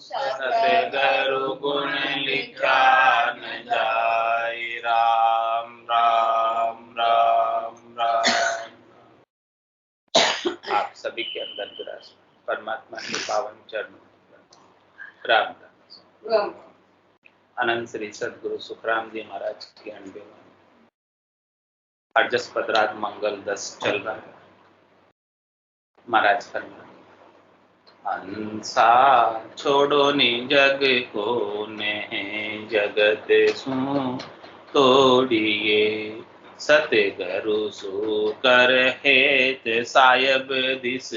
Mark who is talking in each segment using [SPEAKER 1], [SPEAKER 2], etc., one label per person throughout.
[SPEAKER 1] सतगुरु गुण लिखा न जाय। राम राम राम राम। आप सभी के अंदर विराजमान परमात्मा के पावन चरणों राम राम। अनंत श्री सदगुरु सुखराम जी महाराज की अंडे अर्जस पदरात मंगल 10 चल रहा है। महाराज फरमाते हंसा छोड़ो नि जग को ने जगत सु तोड़िए सतगुरु सु कर हेत सायब दिस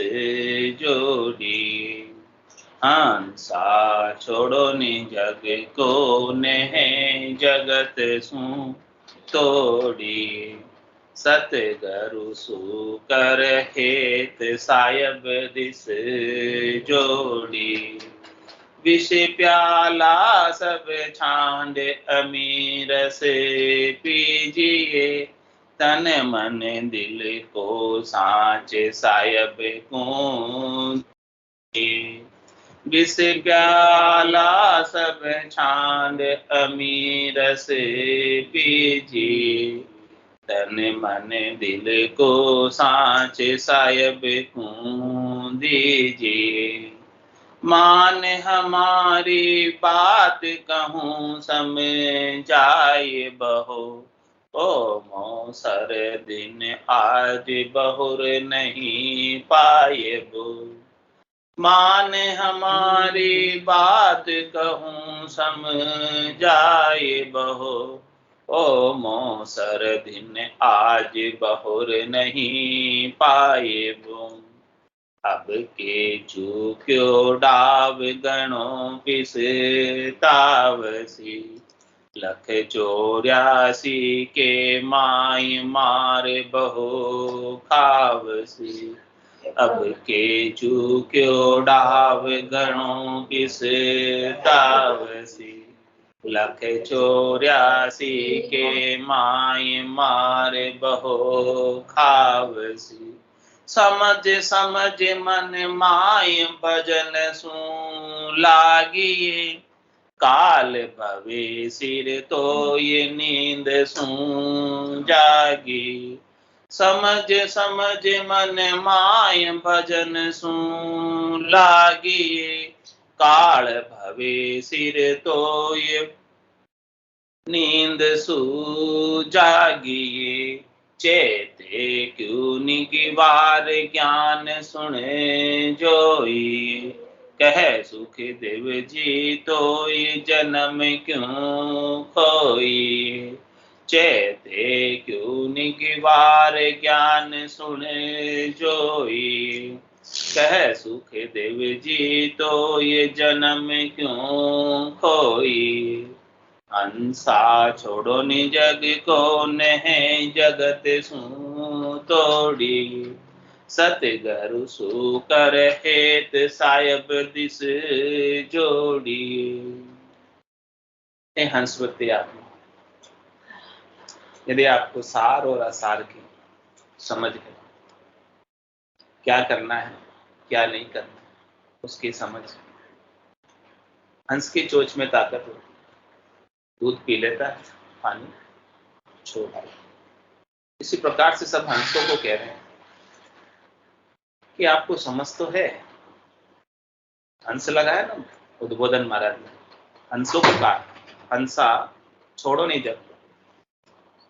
[SPEAKER 1] जोड़िए। हंसा छोड़ो नि जग को ने जगत सु तोड़िए सतगुरु सु कर हेत सायब दिस जोड़ी। विष प्याला सब छांड अमीर से पीजिए तन मन दिल को सांचे सायब को। विष प्याला सब छांड अमीर से पीजिए तन मन दिल को सांचे सायब को दीजिए। मान हमारी बात कहूँ समझाए बहो ओ मौसर दिन आज बहुर नहीं पाए बो। मान हमारी बात कहूँ समझाए बहो ओ मौसर दिन आज बहुर नहीं पाए बो। अब के चूक्यो डाव गणों किस तावसी लख 84 के माय मार बहु खावसी। अब के चूक्यो डाव गणों किस तावसी लख 84 के माय मार बहु खावसी। समझ समझ मन माय भजन सु लागिए काल भवे सिर तो ये नींद सु जागी। समझ समझ मन माय भजन सु लागिए काल भवे सिर तो ये नींद सु जागिए। चेते क्यों निगिवार ज्ञान सुने जोई कह सुख देव जी तो ये जन्म क्यों खोई। चेते क्यों निगिवार ज्ञान सुने जोई कह सुख देव जी तो ये जन्म क्यों खोई। हंसा छोड़ो नि जग को ने जगत सु तोड़ी सतगुरु सु कर हेत सायब दिस जोड़ी। हंसवती आत्मा यदि आपको सार और असार की समझ है क्या करना है क्या नहीं करना उसकी समझ। हंस की चोंच में ताकत होती दूध पी लेता है पानी छोड़। इसी प्रकार से सब हंसों को कह रहे हैं कि आपको समझ तो है। हंस लगाया ना उद्बोधन महाराज ने हंसों को कहा हंसा छोड़ो नहीं जग।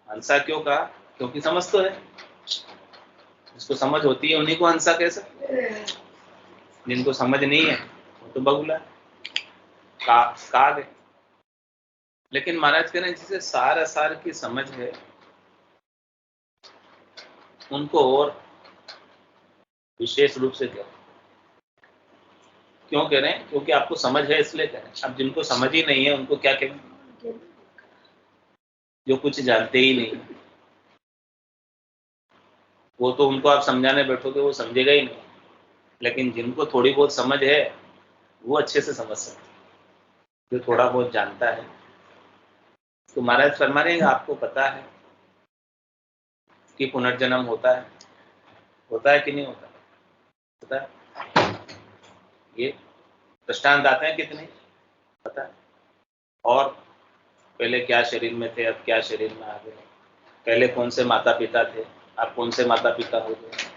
[SPEAKER 1] हंसा क्यों कहा क्योंकि समझ तो है। जिसको समझ होती है उन्हीं को हंसा कह सकते। जिनको समझ नहीं है वो तो बगुला काग है। लेकिन महाराज कह रहे हैं जिसे सार असार की समझ है उनको और विशेष रूप से कह क्यों कह रहे हैं क्योंकि आपको समझ है इसलिए कह रहे हैं। अब जिनको समझ ही नहीं है उनको क्या कहें जो कुछ जानते ही नहीं वो तो उनको आप समझाने बैठोगे वो समझेगा ही नहीं। लेकिन जिनको थोड़ी बहुत समझ है वो अच्छे से समझ सकते जो थोड़ा बहुत जानता है। तो महाराज फरमा रहे हैं आपको पता है कि पुनर्जन्म होता है कि नहीं होता है ये दृष्टांत आते हैं कितने, पता है? और पहले क्या शरीर में थे, अब क्या शरीर में आ गए। पहले कौन से माता पिता थे, अब कौन से माता पिता हो गए।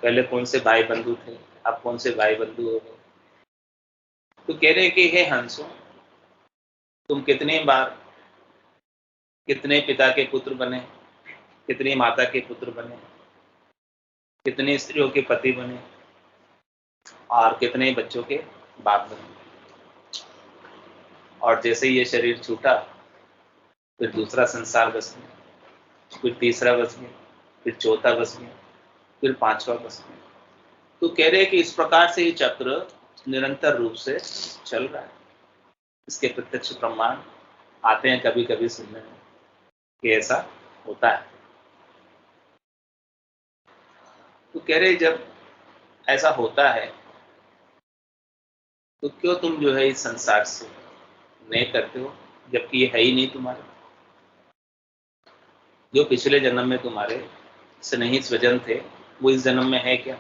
[SPEAKER 1] पहले कौन से भाई बंधु थे, अब कौन से भाई बंधु हो गए। तो कह रहे कि हे हंसो, तुम कितनी बार कितने पिता के पुत्र बने, कितनी माता के पुत्र बने, कितनी स्त्रियों के पति बने, और कितने बच्चों के बाप बने। और जैसे ही ये शरीर छूटा, फिर दूसरा संसार बस गया, फिर तीसरा बस गया, फिर चौथा बस गया, फिर पांचवा बस गया। तो कह रहे कि इस प्रकार से ये चक्र निरंतर रूप से चल रहा है। इसके प्रत्यक्ष प्रमाण आते हैं कभी कभी सुनने में कि ऐसा होता है। तो कह रहे जब ऐसा होता है तो क्यों तुम जो है इस संसार से नहीं करते हो, जबकि ये है ही नहीं तुम्हारे। जो पिछले जन्म में तुम्हारे स्नेही स्वजन थे वो इस जन्म में है क्या?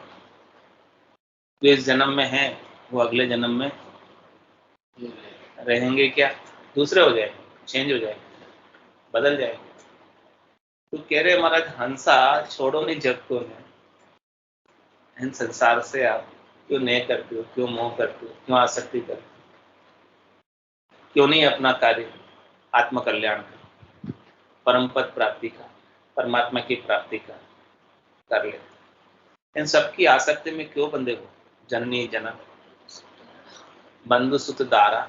[SPEAKER 1] जो इस जन्म में है वो अगले जन्म में रहेंगे क्या? दूसरे हो जाएंगे, चेंज हो जाएंगे, बदल जाएंगे। तो कह रहे महाराज हंसा छोड़ो नहीं जग को ने, इन संसार से आप क्यों नहीं करते हो, क्यों मोह करते हो, क्यों आसक्ति करते हो, क्यों नहीं अपना कार्य आत्म कल्याण का, परम पद प्राप्ति का, परमात्मा की प्राप्ति का कर ले। इन सबकी आसक्ति में क्यों बंधे हो? जननी जनक बंधु सुत दारा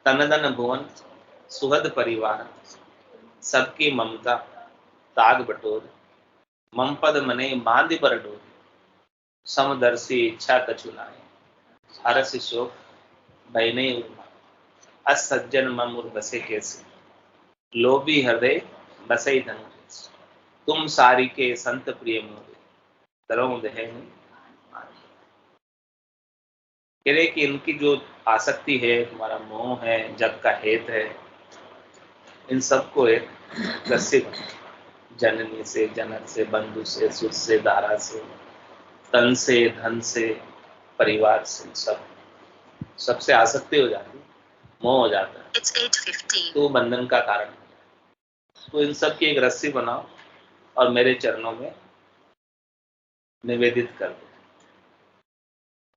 [SPEAKER 1] तन धन भुवन सुहद परिवार, सबकी ममता ताग बटोर, मम पद मने बांधि पर डोर, समदर्शी इच्छा कछु नाय, हरसि शोक भय नहीं उर्मा, असज्जन मम उर बसे कैसे, लोभी हृदय बसई धन, तुम सारी के संत प्रिय मोरे, तरऊ दह कह रहे कि इनकी जो आसक्ति है, तुम्हारा मोह है, जग का हेत है, इन सबको एक रस्सी जननी से, जनक से, बंधु से, सुख से, दारा से, तन से, धन से, परिवार से, सबसे आसक्ति हो जाती है, मोह हो जाता है। It's 8:15. तो बंधन का कारण है। तो इन सब की एक रस्सी बनाओ और मेरे चरणों में निवेदित कर दो।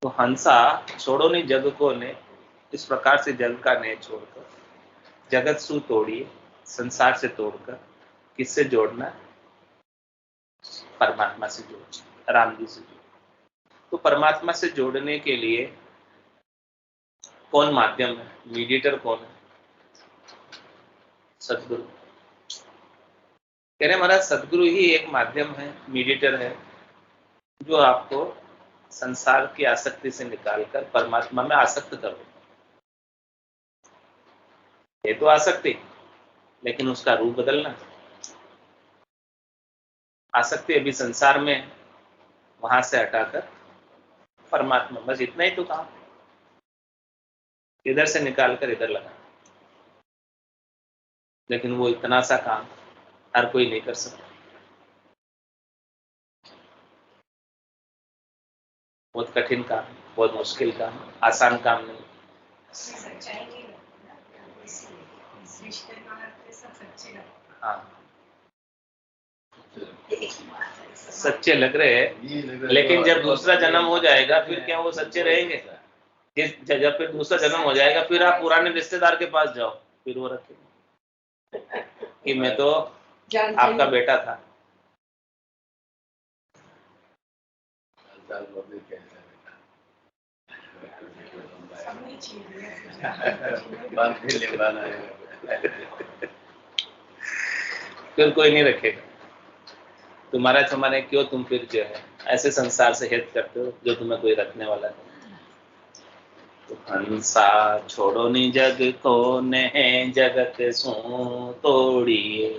[SPEAKER 1] तो हंसा छोड़ो नहीं जग को ने, इस प्रकार से जग का ने छोड़कर जगत सु तोड़िए, संसार से तोड़कर किससे जोड़ना? परमात्मा से जोड़ना, राम जी से जोड़ना। तो परमात्मा से जोड़ने के लिए कौन माध्यम है, मीडिएटर कौन है? सदगुरु। कह रहे महाराज सदगुरु ही एक माध्यम है, मीडिएटर है, जो आपको संसार की आसक्ति से निकालकर परमात्मा में आसक्त करो। ये तो आसक्ति, लेकिन उसका रूप बदलना। आसक्ति अभी संसार में, वहां से हटाकर परमात्मा, बस इतना ही तो काम। इधर से निकालकर इधर लगा, लेकिन वो इतना सा काम हर कोई नहीं कर सकता। बहुत कठिन काम, बहुत मुश्किल काम, आसान काम नहीं। हाँ, सच्चे लग रहे हैं, लेकिन जब दूसरा जन्म हो जाएगा फिर क्या वो सच्चे रहेंगे? जब फिर दूसरा जन्म हो जाएगा फिर आप पुराने रिश्तेदार के पास जाओ, फिर वो रखेंगे कि मैं तो आपका बेटा था। फिर कोई नहीं रखेगा। तुम्हारा चमाने क्यों तुम फिर जो है ऐसे संसार से हित करते हो जो तुम्हें कोई रखने वाला नहीं। तो हंसा छोड़ो नी जग को ने, जगत सो तोड़िए,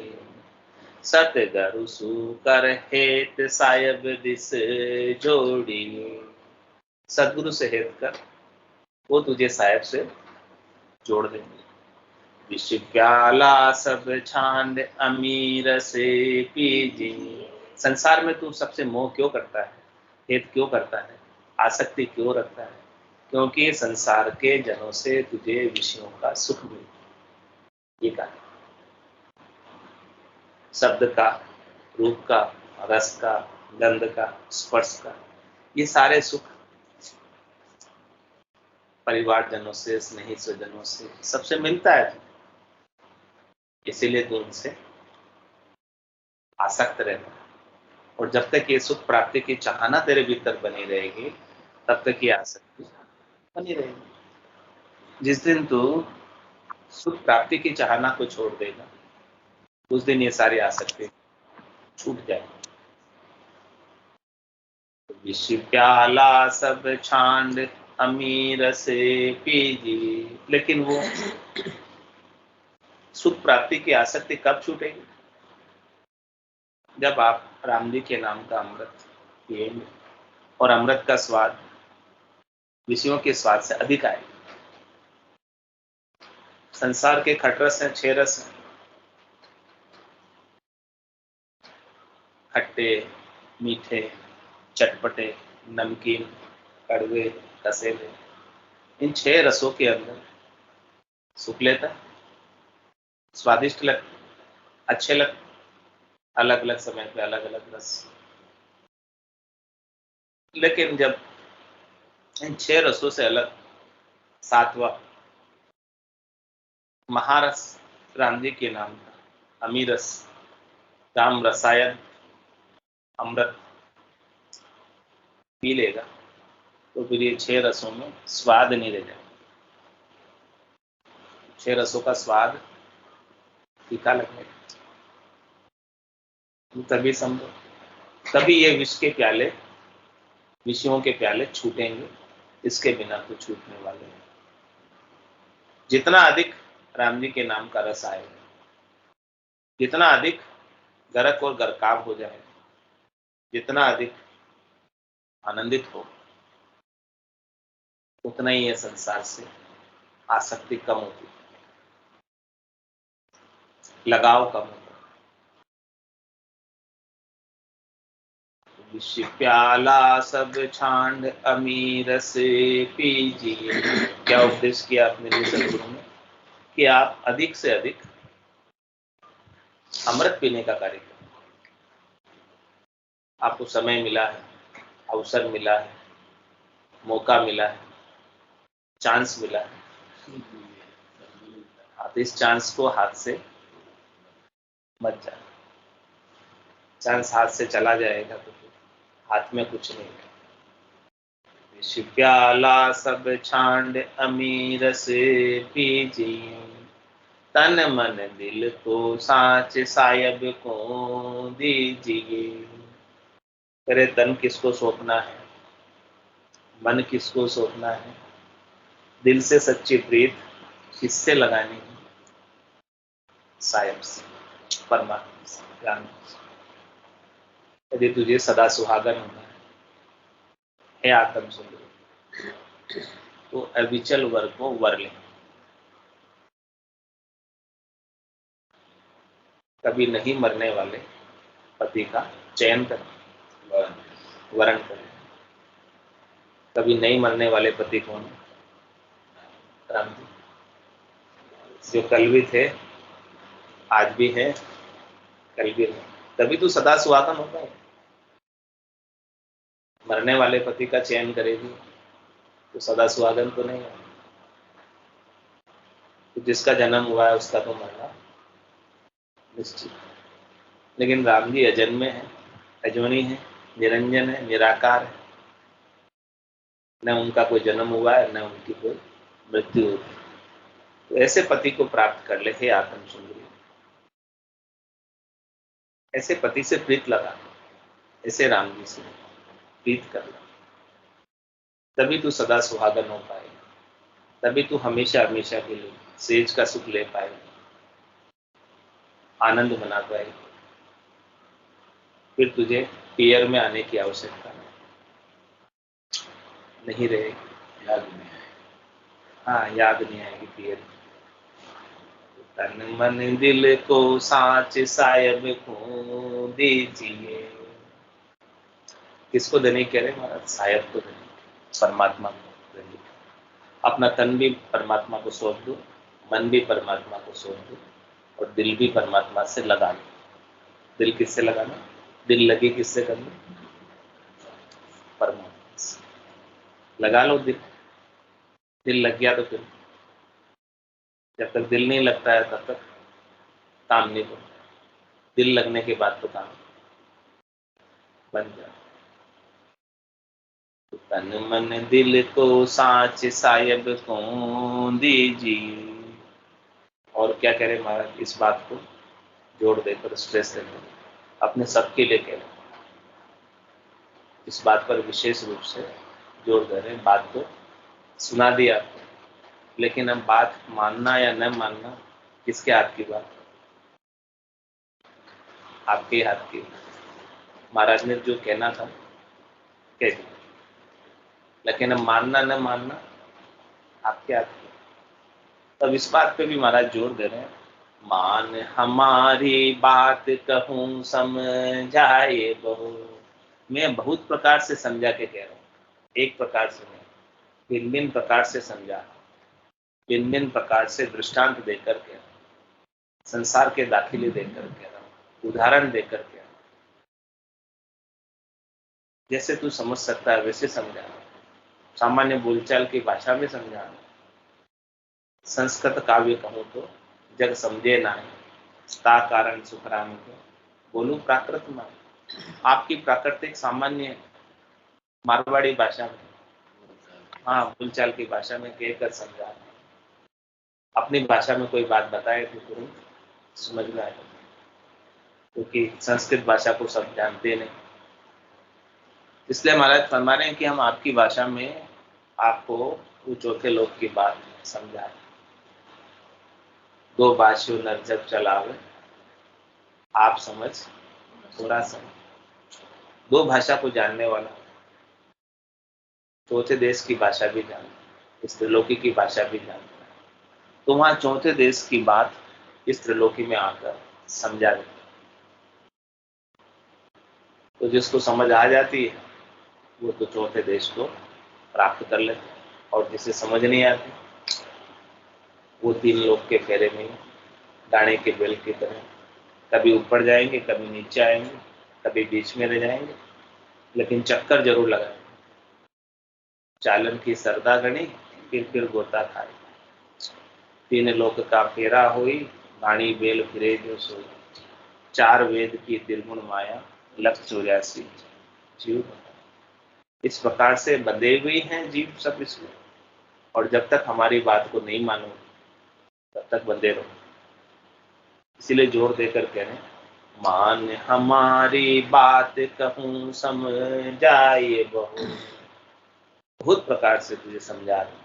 [SPEAKER 1] सतगुरु सु कर हेत सायब दिस जोड़िए। सदगुरु से हेत कर, वो तुझे साहेब से जोड़ देंगे। विश्व प्याला सब छांद अमीर से पीजी। संसार में तू सबसे मोह क्यों करता है, हेत क्यों करता है, आसक्ति क्यों रखता है? क्योंकि संसार के जनों से तुझे विषयों का सुख मिलता है। ये कहा, शब्द का, रूप का, रस का, गंध का, स्पर्श का, ये सारे सुख परिवारजनों से, स्नेही स्वजनों से, सबसे मिलता है। इसीलिए तू उनसे आसक्त रहना। और जब तक ये सुख प्राप्ति की चाहना तेरे भीतर बनी रहेगी, तब तक ये आसक्ति बनी रहेगी। जिस दिन तू सुख प्राप्ति की चाहना को छोड़ देगा, उस दिन ये सारी आसक्ति छूट जाएगी। विष प्याला सब छांड अमीर से पीजिए। लेकिन वो सुख प्राप्ति की आसक्ति कब छूटेगी? जब आप राम जी के नाम का अमृत पिएंगे और अमृत का स्वाद विषयों के स्वाद से अधिक आएगा। संसार के खटरस हैं, 6 रस हैं, खट्टे, मीठे, चटपटे, नमकीन, कड़वे, कसेले। इन 6 रसों के अंदर सुख लेता है, स्वादिष्ट लगते, अच्छे लगते, अलग अलग समय पे अलग अलग रस। लेकिन जब इन 6 रसों से अलग 7वां महारस राम जी के नाम का अमीरस, राम रसायन अमृत पी लेगा, तो फिर ये 6 रसों में स्वाद नहीं रह जाएगा। 6 रसों का स्वाद फीका लगेगा। तभी समझो, तभी ये विष के प्याले, विषयों के प्याले छूटेंगे। इसके बिना तो छूटने वाले हैं। जितना अधिक राम जी के नाम का रस आएगा, जितना अधिक गरक और गरकाव हो जाएगा, जितना अधिक आनंदित हो, उतना ही ये संसार से आसक्ति कम होती, लगाव कम होता। विष प्याला सब छांड अमीर से पीजिए। क्या उपदेश किया अपने लिए सदगुरु ने? कि आप अधिक से अधिक अमृत पीने का कार्य करें। आपको समय मिला है, अवसर मिला है, मौका मिला है, चांस मिला है, आप इस चांस को हाथ से मत जाए। चांस हाथ से चला जाएगा तो हाथ में कुछ नहीं है। विष प्याला सब छांड अमीर से पीजिए, तन मन दिल को साँच सायब को दीजिए। तेरे तन किसको सौंपना है, मन किसको सौंपना है, दिल से सच्ची प्रीत किससे लगानी है? सायब से, परमात्मा से, राम से। यदि तुझे सदा सुहागन होना है आत्म सुंदर, तो अविचल वर को वर ले। कभी नहीं मरने वाले पति का चयन कर, वरण कर। कभी नहीं मरने वाले पति कौन? राम जी, जो कल भी थे, आज भी है, कल भी है। तभी तो सदा सुहागन होता है। मरने वाले पति का चयन करेगी तो सदा सुहागन तो नहीं है। तो जिसका जन्म हुआ है उसका तो मरना निश्चित। लेकिन राम जी अजन्मे हैं, अजोनी है, निरंजन है, निराकार है। न उनका कोई जन्म हुआ है, न उनकी कोई मृत्यु हुई। तो ऐसे पति को प्राप्त कर ले, हे आत्म सुंदरी। ऐसे पति से प्रीत लगा, ऐसे राम जी से प्रीत कर ला, तभी तू सदा सुहागन हो पाएगा। तभी तू हमेशा हमेशा के लिए सेज का सुख ले पाएगा, आनंद मना पाएगा। फिर तुझे पियर में आने की आवश्यकता नहीं रहेगी। याद नहीं आएगी। हाँ, याद नहीं आएगी पियर। तन मन दिल को साँच सायब को दीजिए। किसको देने कह रहे महाराज? सायब को देने, परमात्मा को देने। अपना तन भी परमात्मा को सौंप दो, मन भी परमात्मा को सौंप दो और दिल भी परमात्मा से लगा लो। दिल किससे लगाना? दिल लगी किससे करनी? परमात्मा से लगा लो। दिल लग गया तो फिर जब तक दिल नहीं लगता है तब तक काम नहीं बनता। दिल लगने के बाद तो काम बन जाता। तन मन दिल को साच सायब को दीजिए। और क्या कह रहे महाराज? इस बात को जोड़ देकर स्ट्रेस देकर अपने सबके लिए कह रहे, इस बात पर विशेष रूप से जोर दे रहे हैं। बात तो सुना दी आपको, लेकिन अब बात मानना या न मानना किसके हाथ की बात? आपके हाथ की। महाराज ने जो कहना था कह दिया, लेकिन अब मानना न मानना आपके हाथ की। तब इस बात पे भी महाराज जोर दे रहे हैं, मान हमारी बात कहूँ समझाए बहु। मैं बहुत प्रकार से समझा के कह रहा हूँ, एक प्रकार से नहीं, भिन्न भिन्न प्रकार से समझा, भिन्न भिन्न प्रकार से दृष्टांत देकर कह रहा हूँ, संसार के दाखिले देकर कह रहा हूँ, उदाहरण देकर कह रहा हूँ। जैसे तू समझ सकता है वैसे समझा, सामान्य बोलचाल की भाषा में समझा। संस्कृत काव्य कहूँ तो जग समझे नाय, ता कारण सुखराम को बोलू प्राकृत मान। आपकी प्राकृतिक सामान्य मारवाड़ी भाषा में, हाँ बोलचाल की भाषा में कहकर समझा। अपनी भाषा में कोई बात बताए तो तुरंत समझ में आए, क्योंकि संस्कृत भाषा को सब जानते नहीं। इसलिए महाराज फरमा रहे हैं कि हम आपकी भाषा में आपको वो चौथे लोक की बात समझाए। दो भाषियों नर जब चलावे, आप समझ थोड़ा समझ। दो भाषा को जानने वाला चौथे देश की भाषा भी जानता है, इस त्रिलोकी की भाषा भी जानता है, तो वहां चौथे देश की बात इस त्रिलोकी में आकर समझा देता। तो जिसको समझ आ जाती है वो तो चौथे देश को प्राप्त कर लेते हैं, और जिसे समझ नहीं आती वो तीन लोक के फेरे में दाने के बेल की तरह कभी ऊपर जाएंगे, कभी नीचे आएंगे, कभी बीच में रह जाएंगे, लेकिन चक्कर जरूर लगाएंगे। चालन की सरदा गणी फिर गोता खाए, तीन लोक का फेरा हुई, वाणी बेल फिरे जो सोई। चार वेद की निर्गुण माया, लख 84 जीव। इस प्रकार से बंधे हुए हैं जीव सब इसमें, और जब तक हमारी बात को नहीं मानो तब तक बंधे रहो। इसीलिए जोर देकर कह रहे हैं, मान हमारी बात कहूँ समझाए बहु। बहुत प्रकार से तुझे समझा रहे।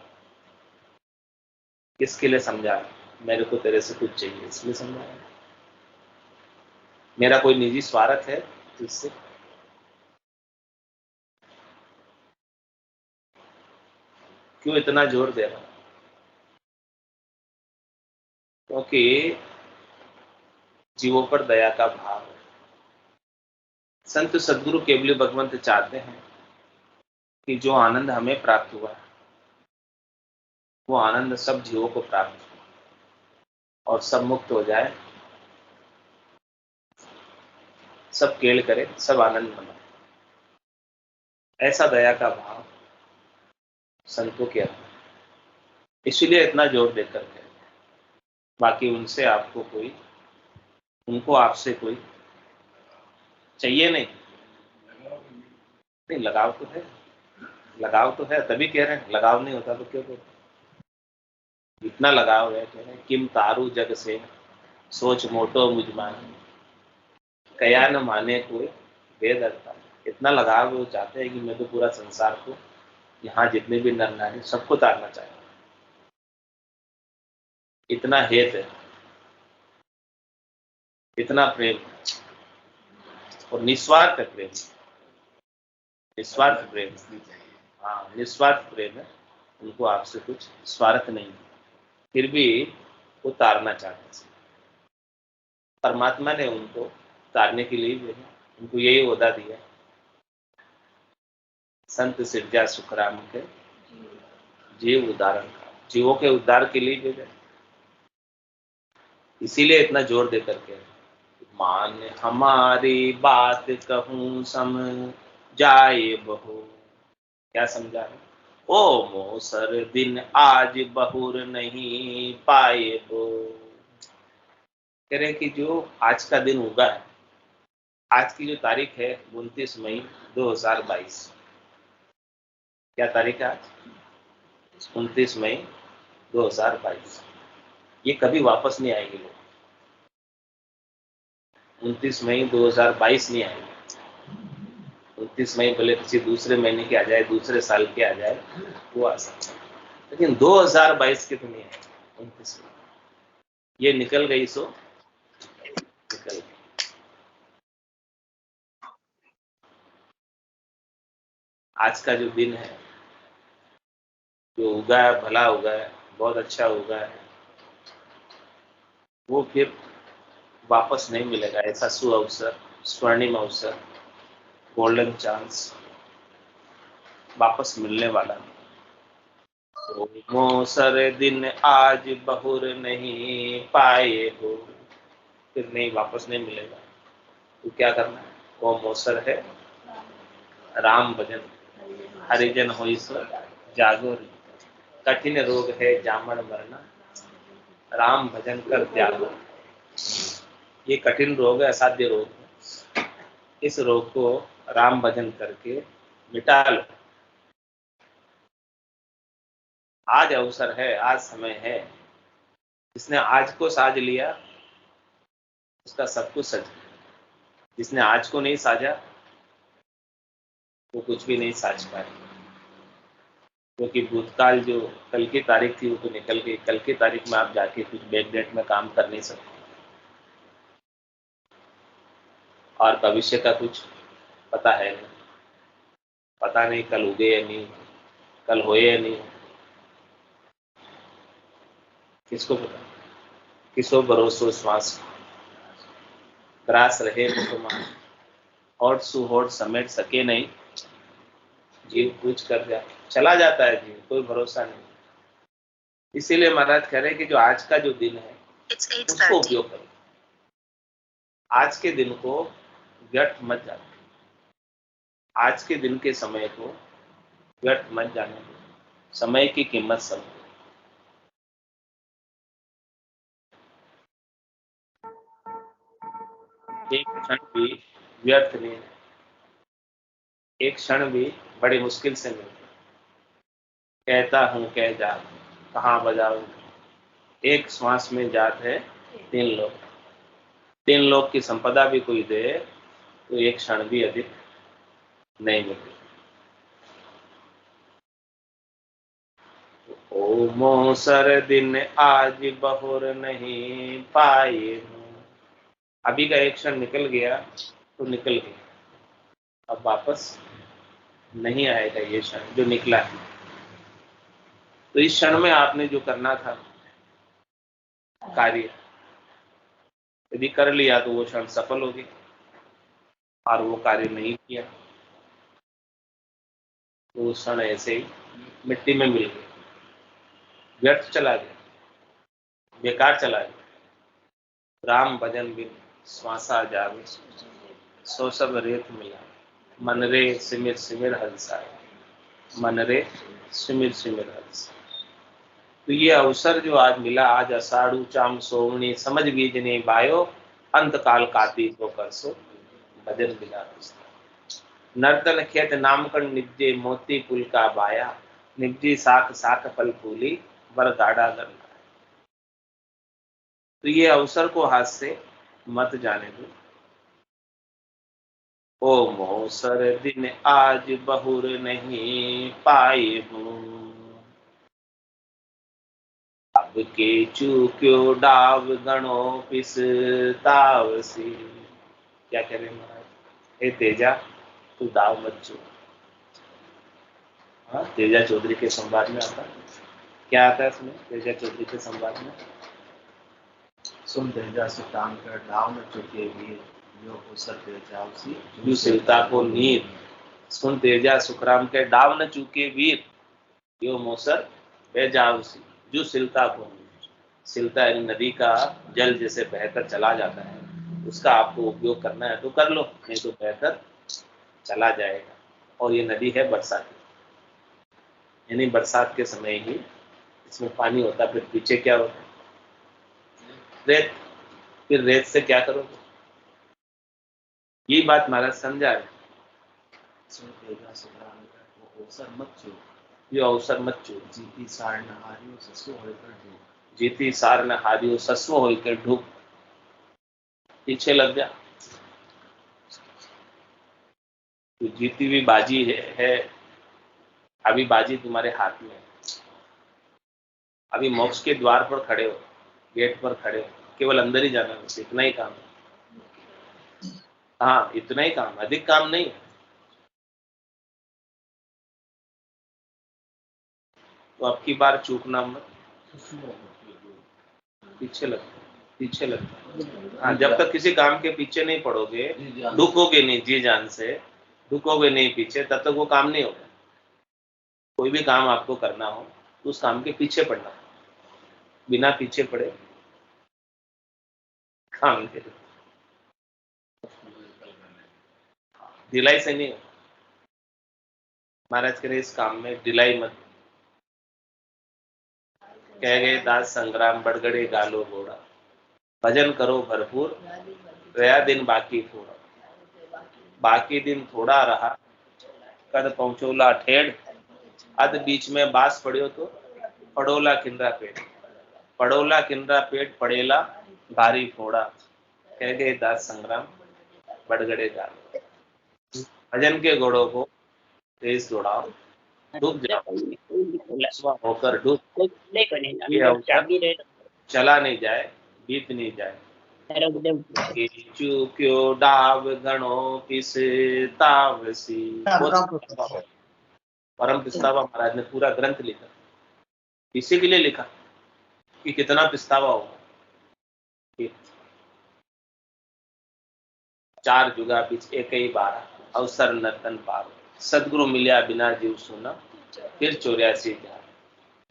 [SPEAKER 1] किसके लिए समझा रहे? मेरे को तेरे से कुछ चाहिए इसलिए समझा रहे। मेरा कोई निजी स्वार्थ है तुझसे? क्यों इतना जोर दे रहा हूं? क्योंकि जीवों पर दया का भाव है। संत सदगुरु केवली भगवंत चाहते हैं कि जो आनंद हमें प्राप्त हुआ है वो आनंद सब जीवों को प्राप्त हो और सब मुक्त हो जाए, सब केल करे, सब आनंद मनाए। ऐसा दया का भाव संतों के अंदर, इसलिए इतना जोर देकर के। बाकी उनसे आपको कोई, उनको आपसे कोई चाहिए नहीं। नहीं, लगाव तो है, लगाव तो है, तभी कह रहे हैं। लगाव नहीं होता तो क्यों कहते? इतना लगाव है, कह रहे हैं किम तारू जग से सोच मोटो मुझमान, कया न माने कोई वेद अर्था। इतना लगाव वो चाहते हैं कि मैं तो पूरा संसार को, यहाँ जितने भी नर नारी सबको तारना चाहता हूँ। इतना हेत है, इतना प्रेम और निस्वार्थ प्रेम, निस्वार्थ प्रेम। हाँ, निस्वार्थ प्रेम है, उनको आपसे कुछ स्वार्थ नहीं है, फिर भी वो तारना चाहते हैं। परमात्मा ने उनको तारने के लिए भेजा, उनको यही ओहदा दिया, संत सिरजा सुखराम के जीव उद्धारण का, जीवों के उद्धार के लिए भेजा, इसीलिए इतना जोर दे करके मान हमारी बात कहूँ सम जाए बहु। क्या समझा है? ओ मोसर दिन आज बहुर नहीं पाए वो। कह रहे कि जो आज का दिन उगा है, आज की जो तारीख है 29 मई 2022, क्या तारीख है आज? 29 मई 2022। ये कभी वापस नहीं आएंगे लोग। 29 मई 2022 नहीं आएंगे। 29 मई भले किसी दूसरे महीने की आ जाए, दूसरे साल की आ जाए, वो आ सकता है, लेकिन 2022 की तो नहीं आएगी। 29 मई ये निकल गई सो निकल गई। आज का जो दिन है, जो उगा है, भला उगा है, बहुत अच्छा उगा है, वो फिर वापस नहीं मिलेगा। ऐसा सु अवसर, स्वर्णिम अवसर, गोल्डन चांस वापस मिलने वाला नहीं। मोसर दिन आज बहुर नहीं पाए हो, फिर नहीं, वापस नहीं मिलेगा। तो क्या करना है? वो मोसर है राम भजन, हरिजन होई सो जागो रे। कठिन रोग है जामन मरना, राम भजन कर त्यागो। ये कठिन रोग है, असाध्य रोग है। इस रोग को राम भजन करके मिटा लो। आज अवसर है, आज समय है। जिसने आज को साज लिया उसका सब कुछ सज गया। जिसने आज को नहीं साजा वो कुछ भी नहीं साज पाए, क्योंकि भूतकाल जो कल की तारीख थी वो तो निकल गई। कल की तारीख में आप जाके कुछ बैक डेट में काम कर नहीं सकते, और भविष्य का कुछ पता है नहीं। पता नहीं कल उगे या नहीं, कल होए या नहीं, किसको पता? किसो भरोसो श्वास ग्रास रहे मुसलमान, होठ सुहोठ समेट सके नहीं, जीव कुछ कर जाए चला जाता है जीव, कोई भरोसा नहीं। इसीलिए महाराज कह रहे हैं कि जो आज का जो दिन है उसको उपयोग करो। आज के दिन को व्यर्थ मत जाने, आज के दिन के समय को व्यर्थ मत जाने दो। समय की कीमत समझो। एक क्षण भी व्यर्थ नहीं है, एक क्षण भी बड़ी मुश्किल से मिलता। कहता हूँ कह जा कहाँ बजाऊं, एक श्वास में जात है 3 लोक। 3 लोक की संपदा भी कोई दे तो एक क्षण भी अधिक नहीं मिलती। ओ मोसर दिन आज बहुर नहीं पाए। अभी का एक क्षण निकल गया तो निकल गया, अब वापस नहीं आएगा ये क्षण जो निकला है। तो इस क्षण में आपने जो करना था कार्य, यदि कर लिया तो वो क्षण सफल हो गया, और वो कार्य नहीं किया तो वो क्षण ऐसे ही मिट्टी में मिल गया, व्यर्थ चला गया, बेकार चला गया। राम भजन बिन श्वासा जावे, सो सब रेत मिला, मन रे सिमिर सिमिर हंसाए, मन रे सिमिर सिमिर हंसाए। तो ये अवसर जो आज मिला, आज अषाढ़ू चाम सोवनी समझ बीजने बायो, अंत काल काती को करसो भजन बिना नर्तन खेत नामकन निपजे मोती पुल का बाया, निपजी साख साख फल फूली बर गाड़ा गरना। तो ये अवसर को हाथ से मत जाने दो। ओ मौसर दिन आज बहुर नहीं पाए हूँ, अब के चूक्यो डाव गणो पिस तावसी। क्या कह रहे महाराज? हे तेजा, तू दाव मत चूक। हाँ, तेजा चौधरी के संवाद में आता है। क्या आता है इसमें तेजा चौधरी के संवाद में?
[SPEAKER 2] सुन तेजा सुताम कर दाव न चुके वीर, यो अवसर तेजा उसी
[SPEAKER 1] जो सीता को नीर। सुन तेजा सुखराम के डाव न चूके वीर, यो मोसर बह जावसी, जो सिलता को, सिलता यानी नदी का जल जैसे बहकर चला जाता है, उसका आपको उपयोग करना है तो कर लो, नहीं तो बहकर चला जाएगा। और ये नदी है बरसात, यानी बरसात के समय ही इसमें पानी होता है। फिर पीछे क्या होता है? रेत। फिर रेत से क्या करोगे? ये बात महाराज समझा रहे।
[SPEAKER 2] सुन तेजा सुतरांगढ़ वो अवसर मत चूक,
[SPEAKER 1] ये अवसर मत चूक,
[SPEAKER 2] जीती सार न हारियो ससु होकर ढूक,
[SPEAKER 1] जीती सार न हारियो ससुओ होकर ढूक। पीछे लग जा। तो जीती हुई बाजी है, अभी बाजी तुम्हारे हाथ में है। अभी मोक्ष के द्वार पर खड़े हो, गेट पर खड़े हो, केवल अंदर ही जाना, बस इतना ही काम है। हाँ, इतना ही काम, अधिक काम नहीं है। तो अब की बार चूकना मत, पीछे लगता, पीछे लगता। हाँ, जब तक किसी काम के पीछे नहीं पड़ोगे, ढुकोगे नहीं जी जान से, ढुकोगे नहीं पीछे, तब तक वो काम नहीं होगा। कोई भी काम आपको करना हो तो उस काम के पीछे पड़ना, बिना पीछे पड़े काम नहीं। ढिलाई से नहीं, महाराज कह रहे इस काम में ढिलाई मत। कह गए दास संग्राम बढ़गड़े गालो घोड़ा, भजन करो भरपूर रया दिन बाकी थोड़ा। बाकी दिन थोड़ा रहा, कद पहुंचोला ठेड़, अध बीच में बास पड़ियो तो पड़ोला किंद्रा पेट, पड़ोला किंद्रा पेट पड़ेला भारी फोड़ा। कह गए दास संग्राम बढ़गड़े गालो, भजन के घोड़ों को तेज दौड़ाओ, डूब जाओ होकर डूब, ये अवसर चला नहीं जाए, बीत नहीं जाए। चूक्यो डाव गणो पिस तावसी। परम पिस्तावा महाराज ने पूरा ग्रंथ लिखा, इसी के लिए लिखा कि कितना पिस्तावा होगा। 4 जुगा बीच एक ही बार, अवसर नर्तन पार, सदगुरु मिलिया बिना जीव सुना, फिर 84 ध्यान।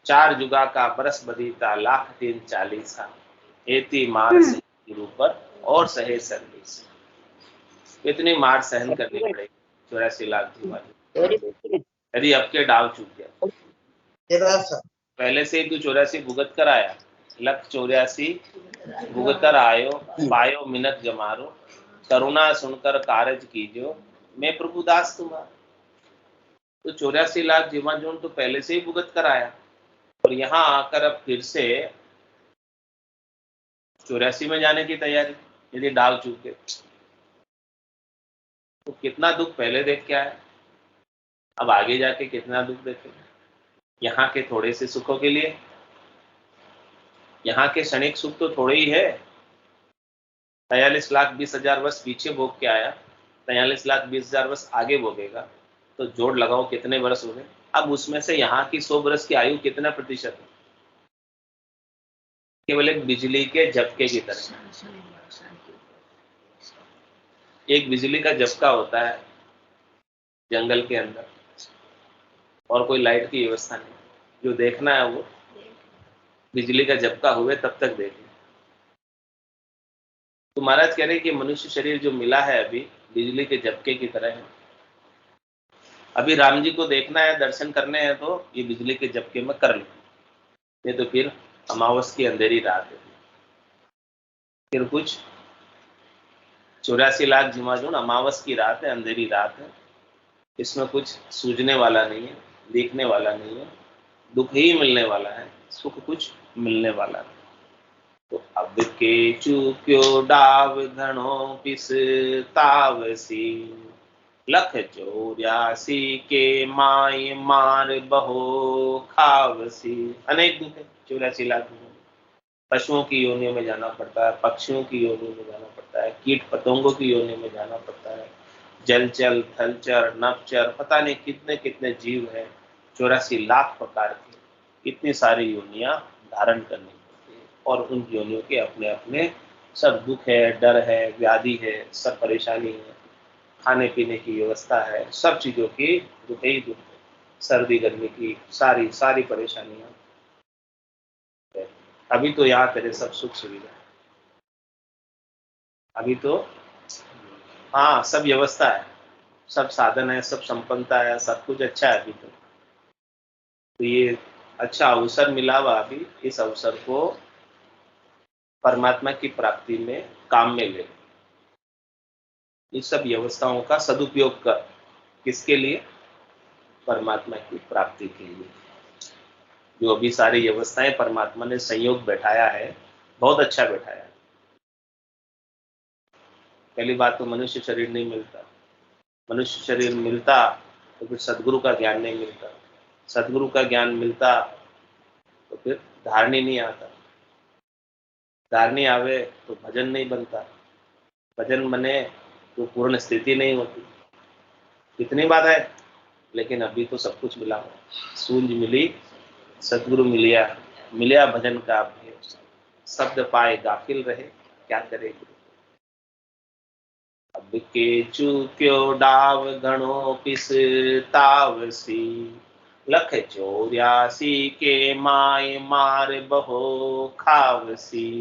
[SPEAKER 1] 4 जुगा का बरस बदीता, लाख 340, एती मार से ऊपर और सहे सर्विस। इतनी मार सहन करनी पड़ेगी 84 लाख जीवन, यदि अब के डाव चूक गया। पहले से ही तू 84 भुगत कर आया, लख 84 भुगत कर आयो, पायो मिनट जमारो, करुणा सुनकर कारज कीजियो, मैं प्रभु दास तुम्हारा। तो 84 लाख जीवांजोन तो पहले से ही भुगत कर आया, और यहाँ आकर अब फिर से 84 में जाने की तैयारी, यदि डाल चूके तो कितना दुख पहले देख के आया, अब आगे जाके कितना दुख देखेगा। यहाँ के थोड़े से सुखों के लिए, यहाँ के क्षणिक सुख तो थोड़े ही है। 43,20,000 वर्ष पीछे भोग के आया, 43,20,000 वर्ष आगे भोगेगा, तो जोड़ लगाओ कितने वर्ष हो गए। अब उसमें से यहाँ की 100 वर्ष की आयु कितना प्रतिशत है? केवल एक बिजली के झपके की तरह। एक बिजली का झपका होता है जंगल के अंदर, और कोई लाइट की व्यवस्था नहीं, जो देखना है वो बिजली का झपका हुए तब तक देखें। तो महाराज कह रहे कि मनुष्य शरीर जो मिला है अभी बिजली के झपके की तरह है। अभी राम जी को देखना है, दर्शन करने हैं, तो ये बिजली के झपके में कर लो, नहीं तो फिर अमावस की अंधेरी रात है। फिर कुछ 84 लाख जिमाजून अमावस की रात है, अंधेरी रात है, इसमें कुछ सूझने वाला नहीं है, देखने वाला नहीं है, दुख ही मिलने वाला है, सुख कुछ मिलने वाला नहीं। तो अब के चूक्यो डाव घणो पिस तावसी, लख 84 के माय मार बहो खावसी। अनेक दुख है 84 लाख दुख। पशुओं की योनियों में जाना पड़ता है, पक्षियों की योनियों में जाना पड़ता है, कीट पतंगों की योनि में जाना पड़ता है, जलचर थलचर नभचर, पता नहीं कितने कितने जीव है, 84 लाख प्रकार की इतनी सारी योनियां धारण करनी पड़ती है। और उन योनियों के अपने अपने सब दुख है, डर है, व्याधि है, सब परेशानी है, खाने पीने की व्यवस्था है, सब चीजों की दुख ही दुख है, सर्दी गर्मी की सारी सारी परेशानियां अभी तो यहाँ तेरे सब सुख सुविधा है, अभी तो हाँ सब व्यवस्था है, सब साधन है, सब संपन्नता है, सब कुछ अच्छा है अभी तो ये अच्छा अवसर मिला हुआ अभी, इस अवसर को परमात्मा की प्राप्ति में काम में ले, इस सब व्यवस्थाओं का सदुपयोग कर, किसके लिए? परमात्मा की प्राप्ति के लिए। जो अभी सारी व्यवस्थाएं परमात्मा ने संयोग बैठाया है, बहुत अच्छा बैठाया है। पहली बात तो मनुष्य शरीर नहीं मिलता, मनुष्य शरीर मिलता तो फिर सदगुरु का ज्ञान नहीं मिलता, सदगुरु का ज्ञान मिलता तो फिर धारणी नहीं आता, धारणी आवे तो भजन नहीं बनता, भजन बने तो पूर्ण स्थिति नहीं होती। कितनी बात है, लेकिन अभी तो सब कुछ मिला हुआ, सूंझ मिली सदगुरु मिलिया, मिलिया भजन का अभ्य, शब्द पाए गाफिल रहे, क्या करे गुरु। अब के चूक्यो डाव घणो पिस तावसी, लख 84 के माय मार बहो खावसी।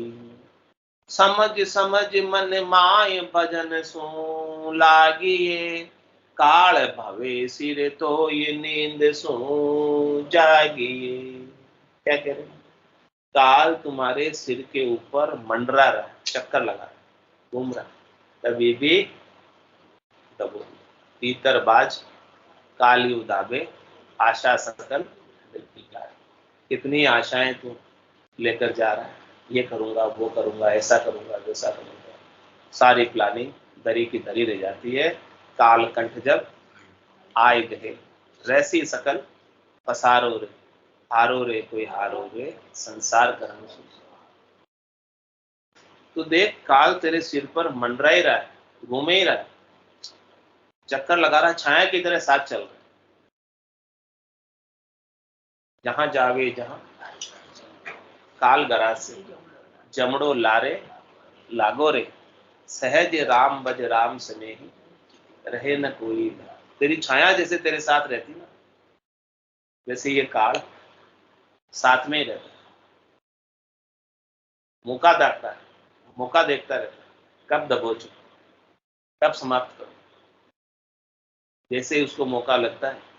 [SPEAKER 1] समझ समझ मन माय भजन सो लागिए, काल भवे सिर तो ये नींद सो जागिए। क्या कह रहे? काल तुम्हारे सिर के ऊपर मंडरा रहा, चक्कर लगा रहा, घूम रहा, तभी भी दबो, तीतरबाज काली उदाबे, आशा सकल दिल की कार। कितनी आशाएं तू लेकर जा रहा है, ये करूंगा वो करूंगा ऐसा करूंगा वैसा करूंगा, सारी प्लानिंग दरी की दरी रह जाती है। काल कंठ जब आए गए, रैसी सकल पसारो रे, हारो रे कोई हारो रे, संसार करम सुख। तो देख काल तेरे सिर पर मंडरा ही रहा है, घूमे ही रहा है, चक्कर लगा रहा है, छाया की तरह साथ चल रहा है। जहां जावे जहां काल गरासे, जमड़ो लारे लागो रे, सहज राम बज राम स्नेही, रहे न कोई भय। तेरी छाया जैसे तेरे साथ रहती ना, वैसे ये काल साथ में ही रहता है, मौका देखता है, मौका देखता रहता है, कब दबोचो, कब समाप्त करो। जैसे ही उसको मौका लगता है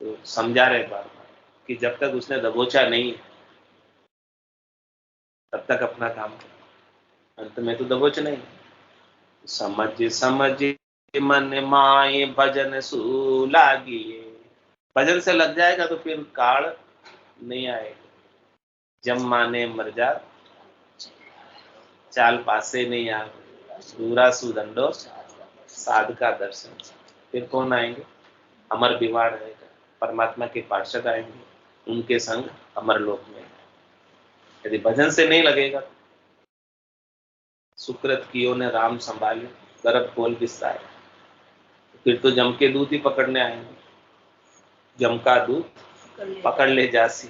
[SPEAKER 1] तो समझा रहे बार बार कि जब तक उसने दबोचा नहीं तब तक अपना काम करो, अंत में तो दबोच नहीं। समझ समझ मन माए भजन सू लागिए, भजन से लग जाएगा तो फिर काल नहीं आएगा। जब माने मर जा चाल पासे नहीं आ, दूरा सुदंडो साध का दर्शन। फिर कौन आएंगे? अमर विवाह रहेगा, परमात्मा के पार्षद आएंगे, उनके संग अमर लोक में। यदि भजन से नहीं लगेगा, सुकृत कियो ने राम संभाले, गर्भ खोल विस्तार, फिर तो जम के दूत ही पकड़ने आएंगे। जम का दूत पकड़ ले जासी,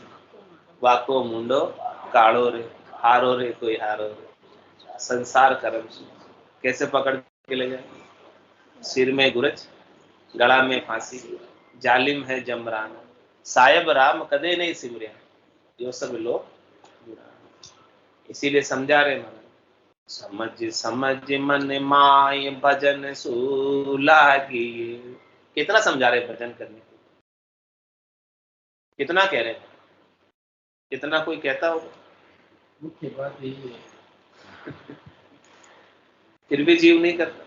[SPEAKER 1] वाको मुंडो काड़ो रे, हारो रे कोई हारो रे, संसार करम सु। कैसे पकड़ के ले जाएंगे? सिर में गुरज, गला में फांसी, जालिम है जमरान, सायब राम कदे नहीं सिमरिया, जो सब लोग। इसीलिए समझा रहे मन, समझ समझ मन माय भजन सू लागिए। कितना समझा रहे भजन करने को, कितना कह रहे हैं, कितना कोई कहता होगा,
[SPEAKER 2] मुख्य बात यही है।
[SPEAKER 1] फिर भी जीव नहीं करता।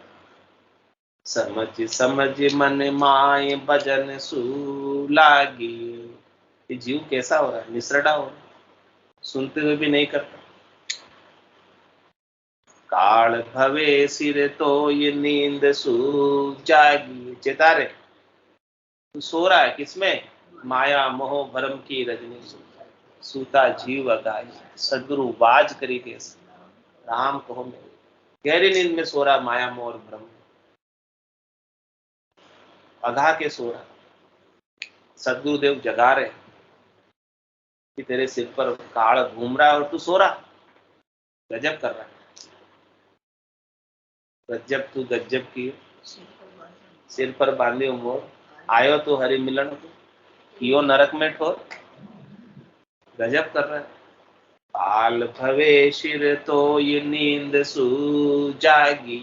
[SPEAKER 1] समझ समझ मन माय भजन सू लागिए, ये जीव कैसा हो रहा है, निसरड़ा हो रहा है, सुनते हुए भी नहीं करता। काल भवे सिर तो ये नींद सू जागी, चेता रे तू सो रहा है किसमें? माया मोह भरम की रजनी सूता जीव अगाई, सदगुरु बाज करी केस, राम कहो मेरे। गहरी नींद में सो रहा, माया मोह और भ्रम अघा के सो रहा। सदगुरुदेव जगा रहे कि तेरे सिर पर काल घूम रहा है और तू सो रहा, गजब कर रहा है। गजब तू गजब की, सिर पर बांधे मोर, आयो तो हरि मिलन को, कियो नरक में ठोर, गजब कर रहा है। काल भवे शिर तो ये नींद सू जागी,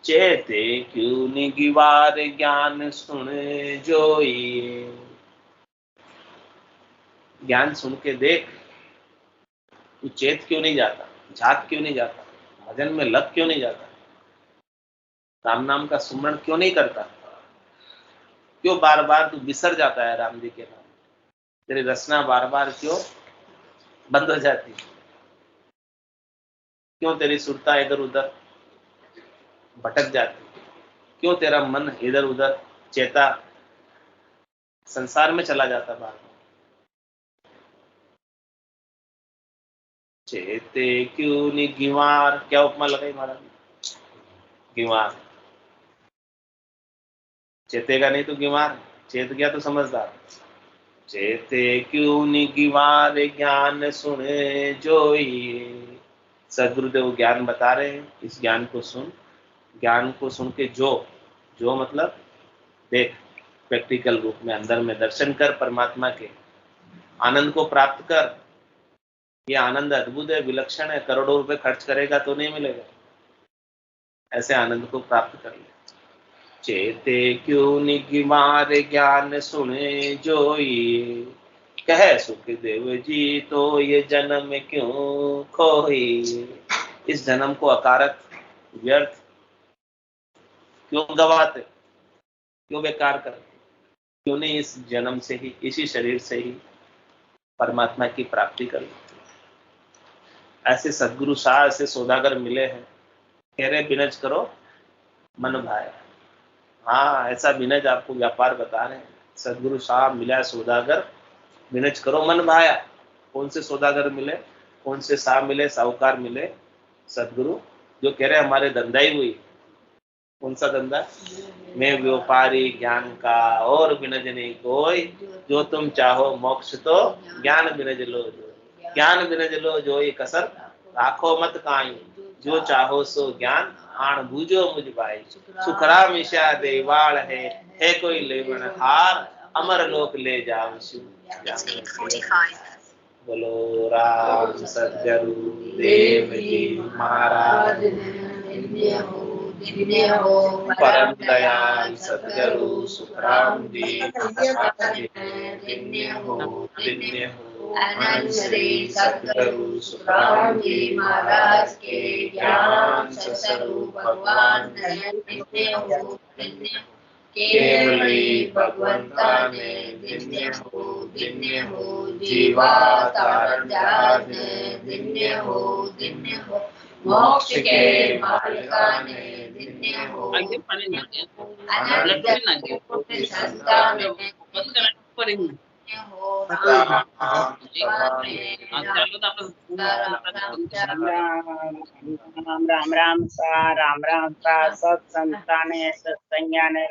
[SPEAKER 1] चेते क्यों निगिवार ज्ञान सुन जोई। ज्ञान सुन के देख, तू चेत क्यों नहीं जाता, जाग क्यों नहीं जाता, भजन में लग क्यों नहीं जाता, राम नाम का सुमरण क्यों नहीं करता, क्यों बार बार तू बिसर जाता है राम जी के नाम, तेरी रचना बार बार क्यों बंद हो जाती, क्यों तेरी सुरता इधर उधर भटक जाती, क्यों तेरा मन इधर उधर चेता संसार में चला जाता बार बार। चेते क्यों नि गिवार, क्या उपमा लगाई महाराज, गिवार, चेतेगा नहीं तो गिवार, चेत गया तो समझदार। चेते क्यों नि गिवार ज्ञान सुने जोई। सदगुरुदेव ज्ञान बता रहे हैं, इस ज्ञान को सुन, ज्ञान को सुन के जो मतलब देख, प्रैक्टिकल रूप में अंदर में दर्शन कर परमात्मा के, आनंद को प्राप्त कर। ये आनंद अद्भुत है, विलक्षण है, करोड़ों रुपए खर्च करेगा तो नहीं मिलेगा, ऐसे आनंद को प्राप्त कर ले। चेते क्यों निगिमार ज्ञान सुने जोई, कहे सुखदेव जी तो ये जन्म क्यों खोई। इस जन्म को अकारक व्यर्थ क्यों गवाते, क्यों बेकार करते, क्यों नहीं इस जन्म से ही, इसी शरीर से ही परमात्मा की प्राप्ति कर लेते। ऐसे सदगुरु शाह, ऐसे सौदागर मिले हैं, कह रहे बिनज करो मन भाया। हाँ, ऐसा बिनज आपको व्यापार बता रहे हैं, सदगुरु शाह मिला सौदागर, बिनज करो मन भाया। कौन से सौदागर मिले, कौन से शाह मिले, साहूकार मिले, सदगुरु जो कह रहे हमारे धंधा ही हुई। कौन सा धंधा, मैं व्यापारी ज्ञान का और बिनज नहीं कोई, जो तुम चाहो मोक्ष तो ज्ञान बिनज लो, ज्ञान बिनज लो जो ये कसर राखो मत काई, जो चाहो सो ज्ञान आण बूझो मुझ भाई। सुखराम ईशा देवाल है कोई लेवन हार, अमर लोक ले जाओ शिव। बोलो राम सद्गुरु देव जी महाराज, परम दयाल सद्गुरु सुखराम जी महाराज, दिव्य हो आनंद श्री सद्गुरु सुखराम जी महाराज के ज्ञान स्वरूप भगवान दिव्य हो, केवली भगवंता ने दिव्य हो, जीवा तारण जहाज दिव्य हो, मोक्ष के मालिका ने दिव्य हो, संतान
[SPEAKER 3] राम राम सा सत संताने सत्संज्ञाने